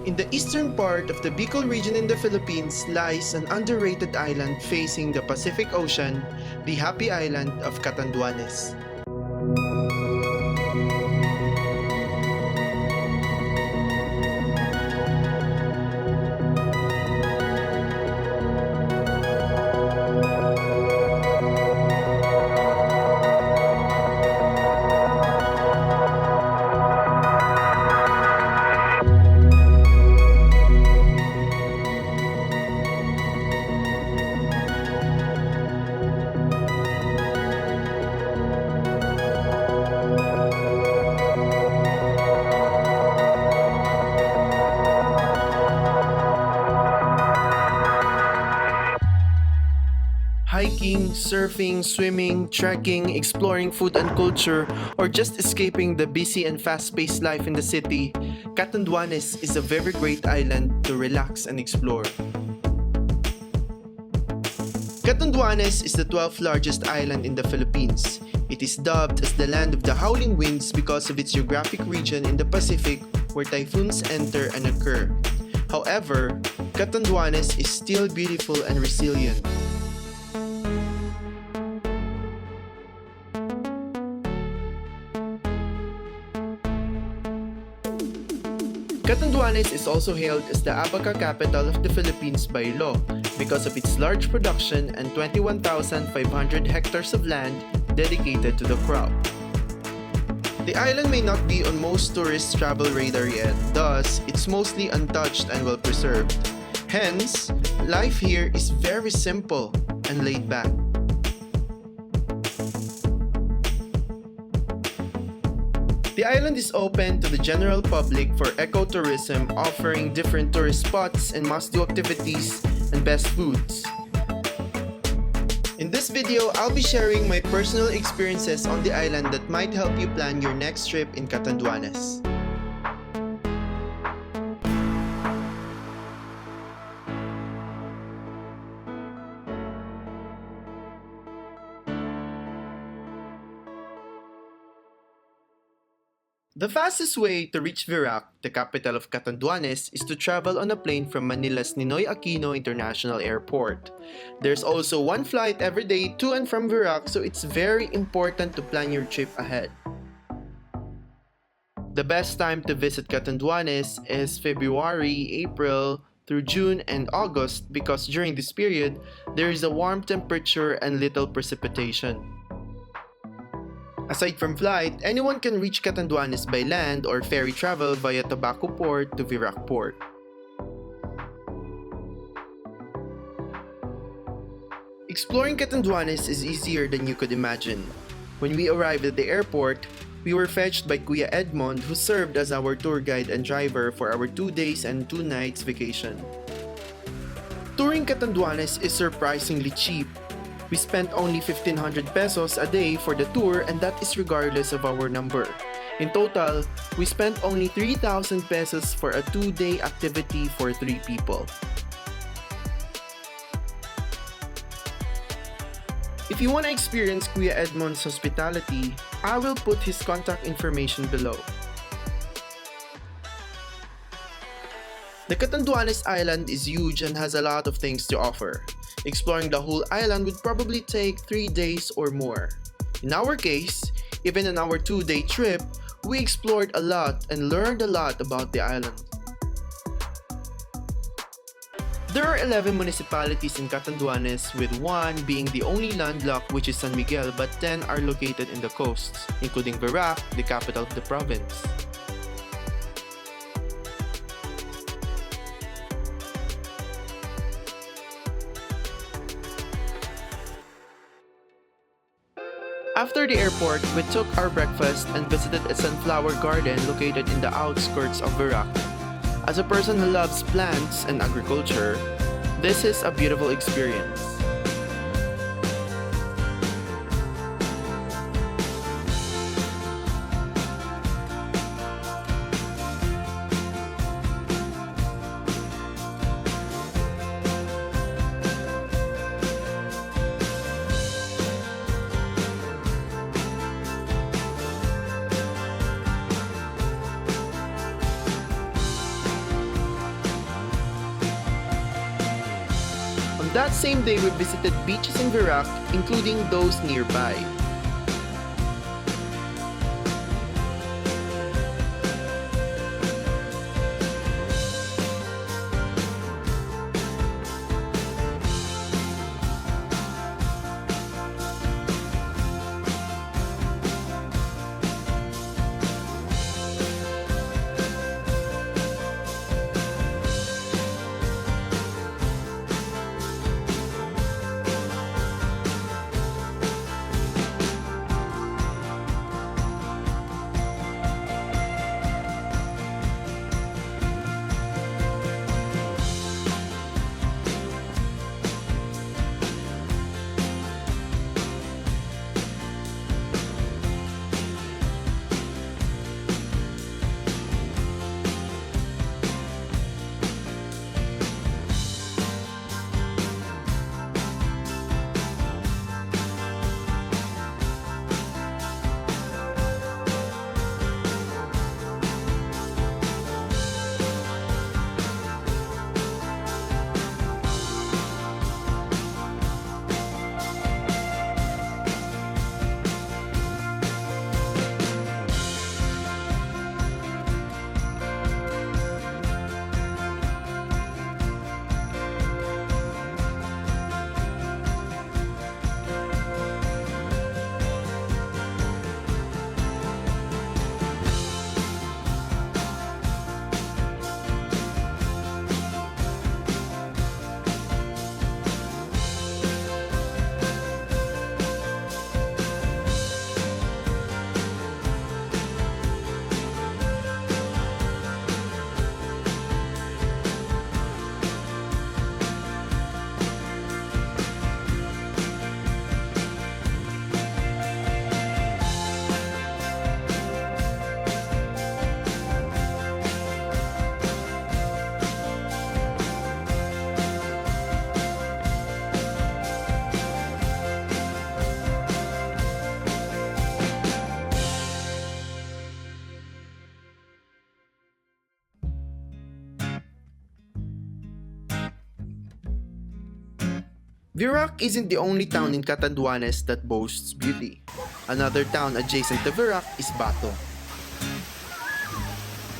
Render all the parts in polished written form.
In the eastern part of the Bicol region in the Philippines lies an underrated island facing the Pacific Ocean, the Happy Island of Catanduanes. Hiking, surfing, swimming, trekking, exploring food and culture, or just escaping the busy and fast-paced life in the city, Catanduanes is a very great island to relax and explore. Catanduanes is the 12th largest island in the Philippines. It is dubbed as the land of the howling winds because of its geographic region in the Pacific where typhoons enter and occur. However, Catanduanes is still beautiful and resilient. Catanduanes is also hailed as the abaca capital of the Philippines by law because of its large production and 21,500 hectares of land dedicated to the crop. The island may not be on most tourists' travel radar yet, thus it's mostly untouched and well preserved. Hence, life here is very simple and laid back. The island is open to the general public for ecotourism, offering different tourist spots and must-do activities and best foods. In this video, I'll be sharing my personal experiences on the island that might help you plan your next trip in Catanduanes. The fastest way to reach Virac, the capital of Catanduanes, is to travel on a plane from Manila's Ninoy Aquino International Airport. There's also one flight every day to and from Virac, so it's very important to plan your trip ahead. The best time to visit Catanduanes is February, April through June and August because during this period, there is a warm temperature and little precipitation. Aside from flight, anyone can reach Catanduanes by land or ferry travel via Tabaco Port to Virac Port. Exploring Catanduanes is easier than you could imagine. When we arrived at the airport, we were fetched by Kuya Edmond who served as our tour guide and driver for our 2 days and 2 nights vacation. Touring Catanduanes is surprisingly cheap. We spent only 1,500 pesos a day for the tour and that is regardless of our number. In total, we spent only 3,000 pesos for a 2-day activity for 3 people. If you want to experience Kuya Edmond's hospitality, I will put his contact information below. The Catanduanes Island is huge and has a lot of things to offer. Exploring the whole island would probably take 3 days or more. In our case, even on our 2-day trip, we explored a lot and learned a lot about the island. There are 11 municipalities in Catanduanes, with 1 being the only landlocked, which is San Miguel, but 10 are located in the coasts, including Virac, the capital of the province. After the airport, we took our breakfast and visited a sunflower garden located in the outskirts of Virac. As a person who loves plants and agriculture, this is a beautiful experience. That same day, we visited beaches in Virac, including those nearby. Virac isn't the only town in Catanduanes that boasts beauty. Another town adjacent to Virac is Bato.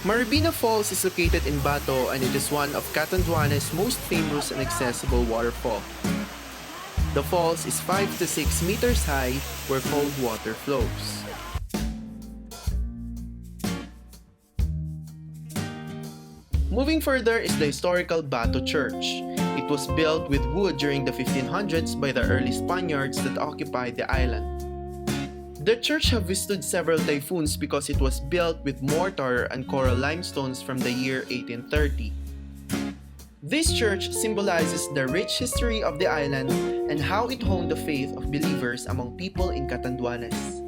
Maribina Falls is located in Bato and it is one of Catanduanes' most famous and accessible waterfall. The falls is 5 to 6 meters high where cold water flows. Moving further is the historical Bato Church. It was built with wood during the 1500s by the early Spaniards that occupied the island. The church have withstood several typhoons because it was built with mortar and coral limestones from the year 1830. This church symbolizes the rich history of the island and how it honed the faith of believers among people in Catanduanes.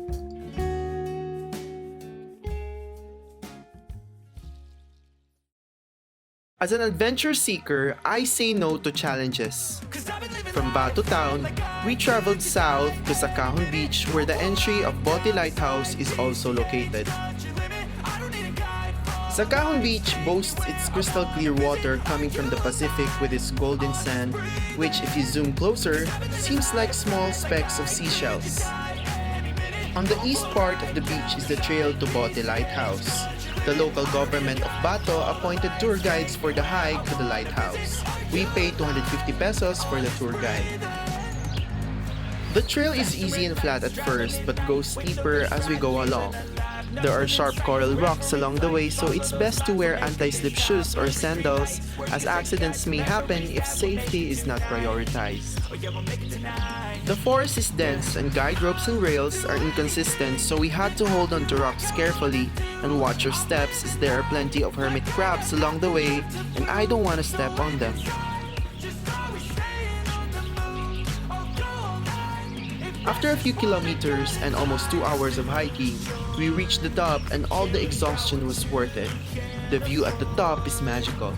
As an adventure seeker, I say no to challenges. From Bato town, we traveled south to Sakahon Beach where the entry of Bote Lighthouse is also located. Sakahon Beach boasts its crystal clear water coming from the Pacific with its golden sand, which if you zoom closer, seems like small specks of seashells. On the east part of the beach is the trail to Bote Lighthouse. The local government of Bato appointed tour guides for the hike to the lighthouse. We paid 250 pesos for the tour guide. The trail is easy and flat at first but goes steeper as we go along. There are sharp coral rocks along the way, so it's best to wear anti-slip shoes or sandals as accidents may happen if safety is not prioritized. The forest is dense and guide ropes and rails are inconsistent, so we had to hold on to rocks carefully and watch our steps as there are plenty of hermit crabs along the way and I don't want to step on them. After a few kilometers and almost 2 hours of hiking, we reached the top and all the exhaustion was worth it. The view at the top is magical.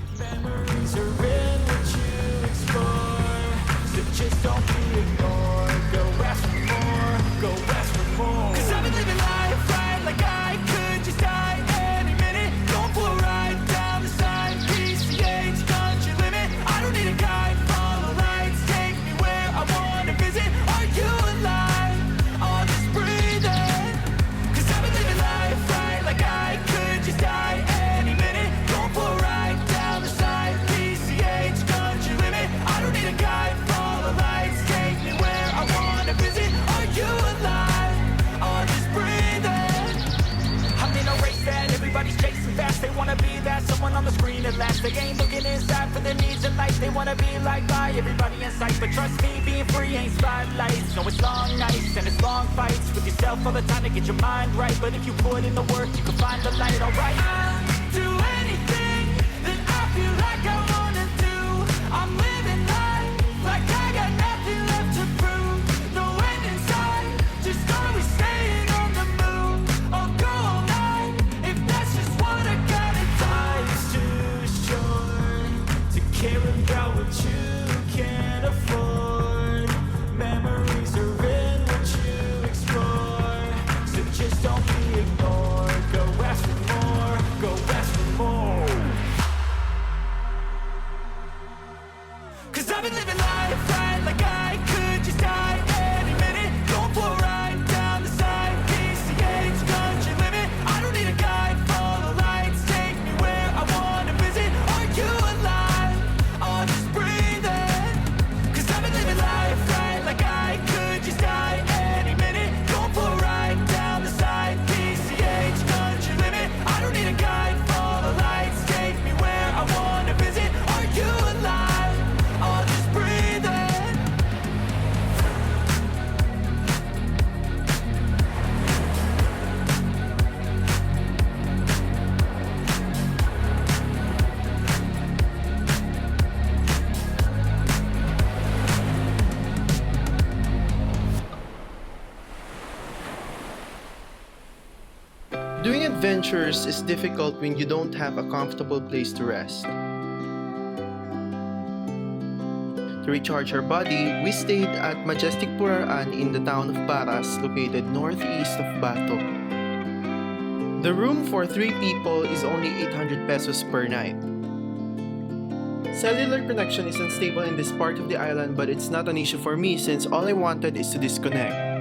wanna be like by everybody in sight, but trust me, being free ain't spotlights. No, it's long nights and it's long fights with yourself all the time to get your mind right. But if you put in the work, you can find the light. Alright, I'll do anything that I feel like I wanna do. I'm living life like I got nothing left to prove. No end in sight, just always staying on the move. I'll go all night if that's just what I gotta do. Life's too short to care about what you can't afford. Memories are in what you explore, so just don't be ignored. Go ask for more, go ask for more. 'Cause I've been living life right like I could just die any minute. Going for a ride down the side, PCH country limit. I don't need a guide, follow lights, take me where I wanna visit. Are you alive? Or just breathing? 'Cause I've been living life right like I could just die any minute. Going for a ride down the side, PCH country limit. I don't need a guide, follow lights, take me where I wanna visit. Are you alive? Or just breathing? Doing adventures is difficult when you don't have a comfortable place to rest. To recharge our body, we stayed at majestic Puraran in the town of Baras, located northeast of Bato. The room for 3 people is only 800 pesos per night. Cellular connection is unstable in this part of the island, but it's not an issue for me since all I wanted is to disconnect.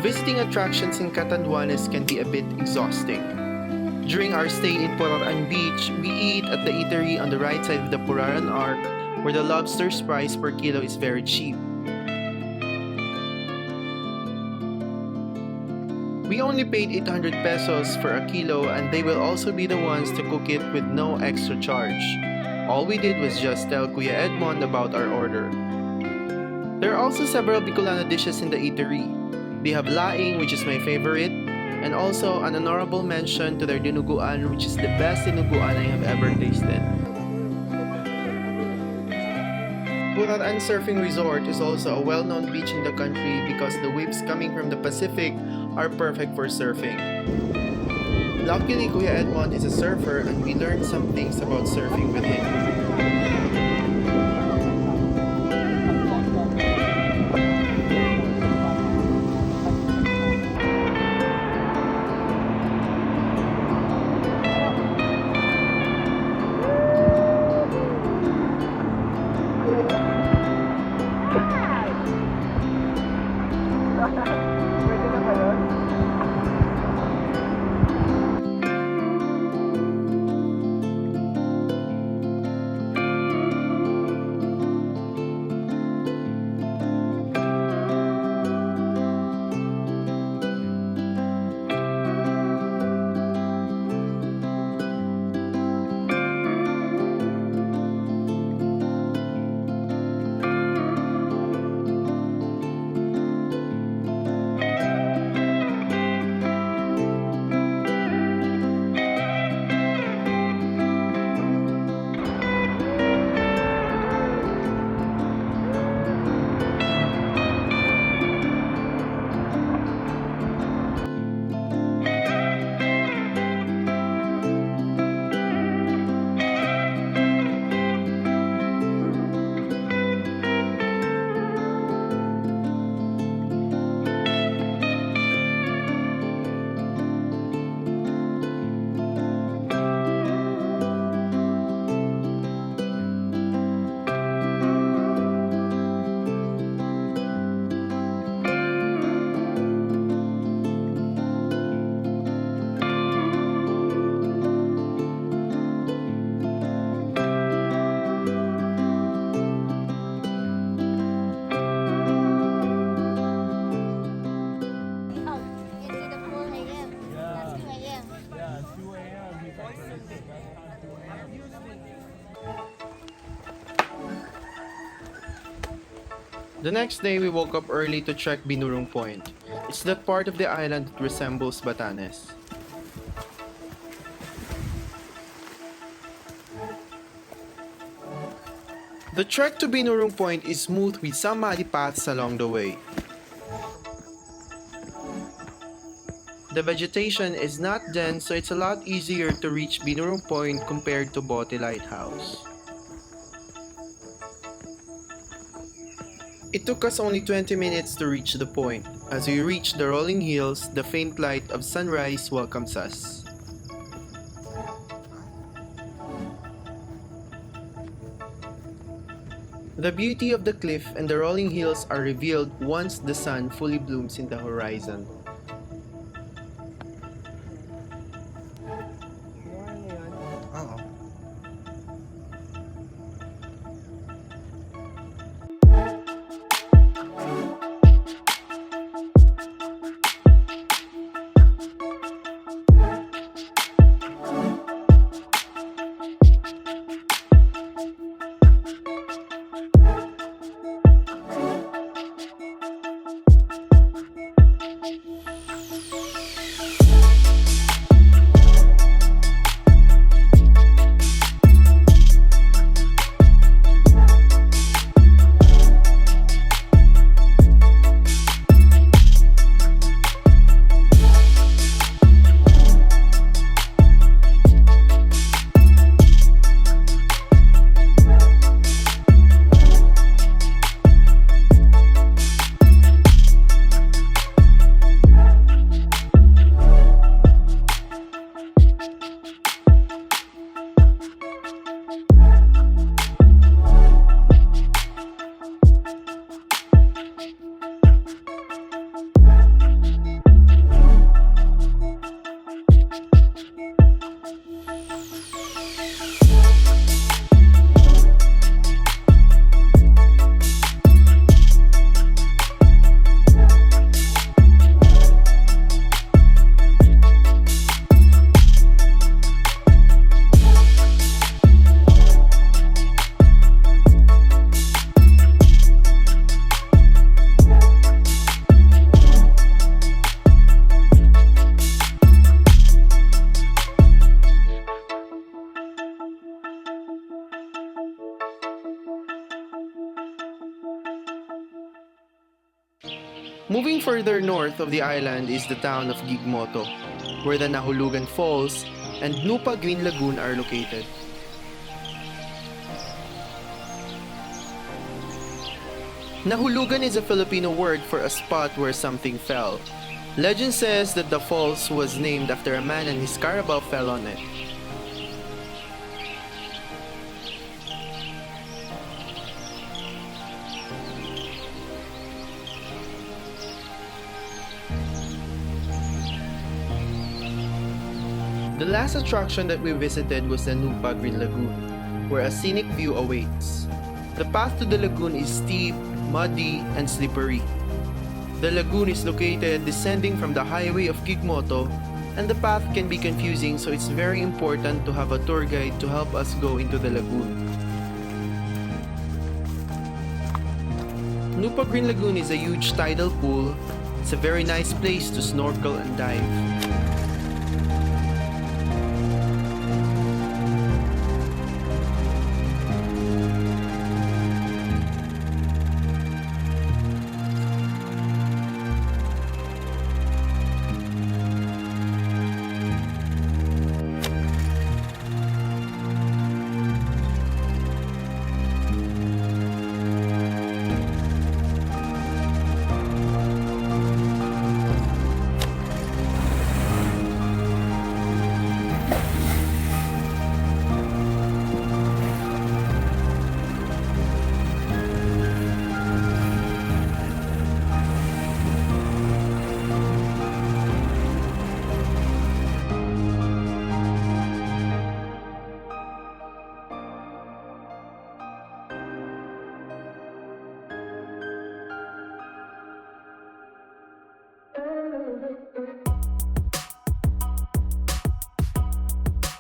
Visiting attractions in Catanduanes can be a bit exhausting. During our stay in Puraran Beach, we eat at the eatery on the right side of the Puraran Arc, where the lobster's price per kilo is very cheap. We only paid 800 pesos for a kilo, and they will also be the ones to cook it with no extra charge. All we did was just tell Kuya Edmond about our order. There are also several Bicolano dishes in the eatery. They have laing, which is my favorite, and also an honorable mention to their dinuguan, which is the best dinuguan I have ever tasted. Puraran Surfing Resort is also a well-known beach in the country because the waves coming from the Pacific are perfect for surfing. Luckily, Kuya Edmond is a surfer and we learned some things about surfing with him. The next day, we woke up early to trek Binurong Point. It's that part of the island that resembles Batanes. The trek to Binurong Point is smooth with some muddy paths along the way. The vegetation is not dense, so it's a lot easier to reach Binurong Point compared to Bote Lighthouse. It took us only 20 minutes to reach the point. As we reach the rolling hills, the faint light of sunrise welcomes us. The beauty of the cliff and the rolling hills are revealed once the sun fully blooms in the horizon. Moving further north of the island is the town of Gigmoto, where the Nahulugan Falls and Nupa Green Lagoon are located. Nahulugan is a Filipino word for a spot where something fell. Legend says that the falls was named after a man and his carabao fell on it. The last attraction that we visited was the Nupa Green Lagoon, where a scenic view awaits. The path to the lagoon is steep, muddy, and slippery. The lagoon is located descending from the highway of Gigmoto, and the path can be confusing, so it's very important to have a tour guide to help us go into the lagoon. Nupa Green Lagoon is a huge tidal pool. It's a very nice place to snorkel and dive.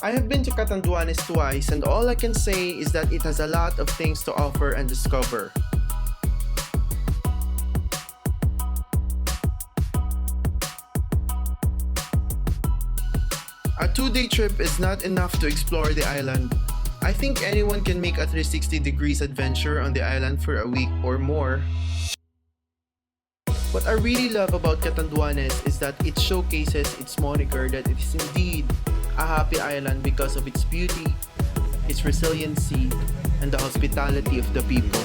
I have been to Catanduanes twice, and all I can say is that it has a lot of things to offer and discover. 2-day trip is not enough to explore the island. I think anyone can make a 360 degrees adventure on the island for a week or more. What I really love about Catanduanes is that it showcases its moniker that it is indeed a happy island because of its beauty, its resiliency, and the hospitality of the people.